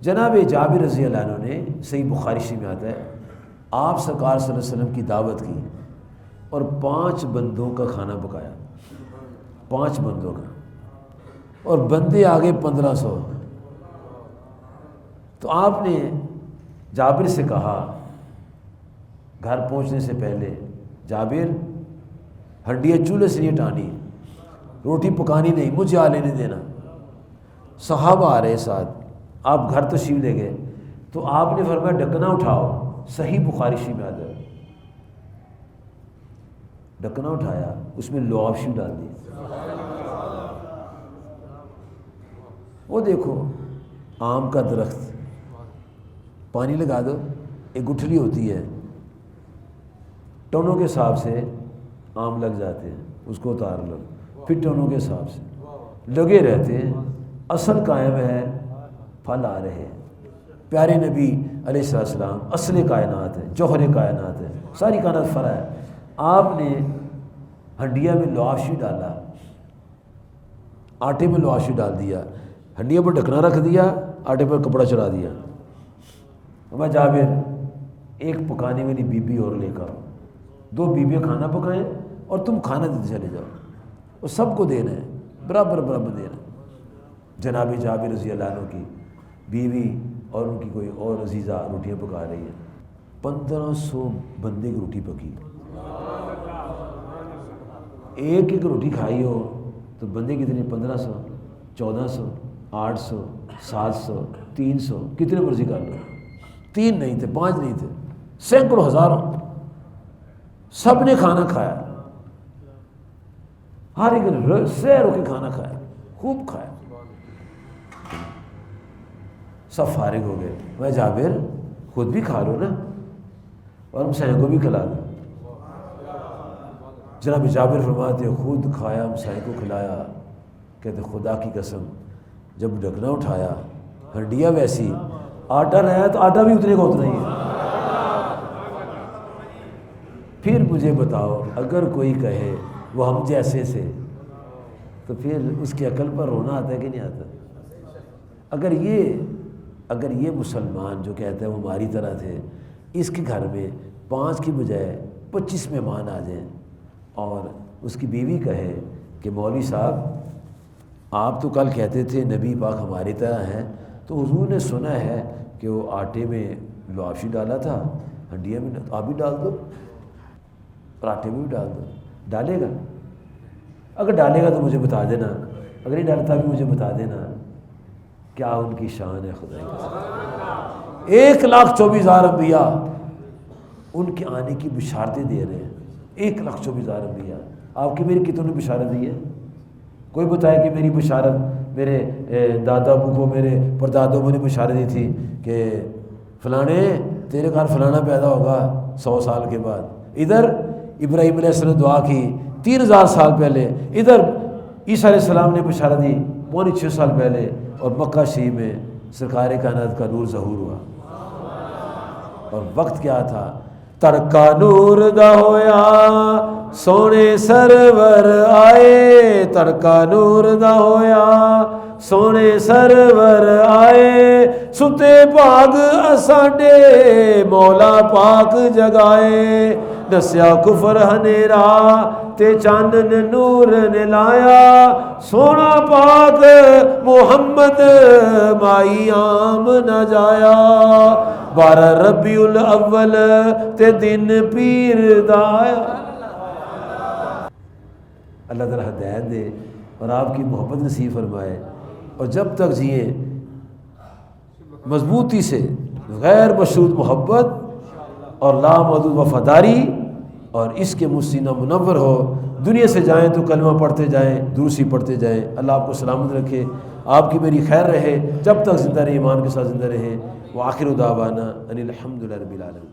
جناب جابر رضی اللہ عنہ نے صحیح بخاری شریف میں آتا ہے آپ سرکار صلی اللہ علیہ وسلم کی دعوت کی اور 5 بندوں کا کھانا پکایا، 5 بندوں کا، اور بندے آگے 1500۔ تو آپ نے جابر سے کہا گھر پہنچنے سے پہلے، جابر ہنڈیاں چولہے سے نہیں ہٹانی، روٹی پکانی نہیں، مجھے آ لینے دینا۔ صحابہ آ رہے ساتھ، آپ گھر تشریف لے گئے تو آپ نے فرمایا ڈھکنا اٹھاؤ، صحیح بخاری شریف میں آتا ہے، ڈھکنا اٹھایا، اس میں لعاب شریف ڈال دی۔ وہ دیکھو آم کا درخت، پانی لگا دو، ایک گٹھلی ہوتی ہے، ٹنوں کے حساب سے آم لگ جاتے ہیں، اس کو اتار لو، پھر ٹنوں کے حساب سے لگے رہتے ہیں، اصل قائم ہے، پھل آ رہے ہیں۔ پیارے نبی علیہ السلام اصل کائنات ہے، جوہر کائنات ہے، ساری کائنات فرع ہے۔ آپ نے ہنڈیا میں لعاب شریف ڈالا، آٹے میں لعاب شریف ڈال دیا، ہنڈیا پر ڈھکنا رکھ دیا، آٹے پر کپڑا چڑھا دیا۔ میں جابر ایک پکانے والی بی بی اور لے کر، 2 بیویاں کھانا پکائیں اور تم کھانا دیتے چلے جاؤ، اور سب کو دینا ہے، برابر برابر دینا ہے۔ جناب جابر رضی اللہ عنہ کی بیوی اور ان کی کوئی اور عزیزہ روٹیاں پکا رہی ہیں، 1500 بندے کی روٹی پکی، ایک ایک روٹی کھائی ہو تو بندے کتنے؟ 1500، 1400، 800، 700، 300، کتنے مرضی کر لو۔ 3 نہیں تھے، 5 نہیں تھے، سینکڑوں، ہزاروں، سب نے کھانا کھایا، ہر ایک سیر ہو کے کھانا کھایا، خوب کھایا، سب فارغ ہو گئے۔ میں جابر خود بھی کھا لو نا اور ہمسائے کو بھی کھلا دو۔ جناب جابر فرماتے خود کھایا، ہمسائے کو کھلایا، کہتے خدا کی قسم جب ڈھکنا اٹھایا ہنڈیا ویسی، آٹا رہا تو آٹا بھی اتنے کا اتنا ہی ہے۔ پھر مجھے بتاؤ اگر کوئی کہے وہ ہم جیسے سے، تو پھر اس کی عقل پر رونا آتا ہے کہ نہیں آتا؟ اگر یہ مسلمان جو کہتا ہے وہ ہماری طرح تھے، اس کے گھر میں 5 کی بجائے 25 مہمان آ جائیں اور اس کی بیوی کہے کہ مولوی صاحب آپ تو کل کہتے تھے نبی پاک ہماری طرح ہیں، تو حضور نے سنا ہے کہ وہ آٹے میں لعاب شریف ڈالا تھا، ہنڈیا میں، تو آپ بھی ڈال دو، پراٹھے میں بھی ڈال دو۔ ڈالے گا؟ اگر ڈالے گا تو مجھے بتا دینا، اگر نہیں ڈالتا بھی مجھے بتا دینا۔ کیا ان کی شان ہے خدا کی قسم۔ 1,24,000 انبیاء ان کے آنے کی بشارتیں دے رہے ہیں، 1,24,000 انبیاء۔ آپ کی میری کتنوں نے بشارت دی ہے؟ کوئی بتائے کہ میری بشارت میرے دادا ابو کو، میرے پردادا ابو نے بشارت دی تھی کہ فلانے تیرے گھر فلانا پیدا ہوگا 100 سال کے بعد۔ ادھر ابراہیم علیہ السلام نے دعا کی 3000 سال پہلے، ادھر عیسیٰ علیہ السلام نے بشارت دی 5.5 سال پہلے، اور مکہ شریف میں سرکار کائنات کا نور ظہور ہوا۔ اور وقت کیا تھا؟ تڑکا نور دا ہویا سونے سرور آئے، تڑکا نور دا ہویا سونے سرور آئے، ستے پاگ اساڈے مولا پاک جگائے، دسیا کفر ہنیرا تے چانن نور نے لایا، سونا پاک محمد مائی عام نہ جایا، 12 ربیع الاول تے دن پیر دا آیا۔ اللہ تعالیٰ ہدایت دے اور آپ کی محبت نصیب فرمائے، اور جب تک جئیں مضبوطی سے غیر مشروط محبت اور لامحدود وفاداری، اور اس کے مسینہ منور ہو، دنیا سے جائیں تو کلمہ پڑھتے جائیں، دوسری پڑھتے جائیں۔ اللہ آپ کو سلامت رکھے، آپ کی میری خیر رہے، جب تک زندہ رہے ایمان کے ساتھ زندہ رہے۔ وآخر دعوانا ان الحمد للہ رب العالمین۔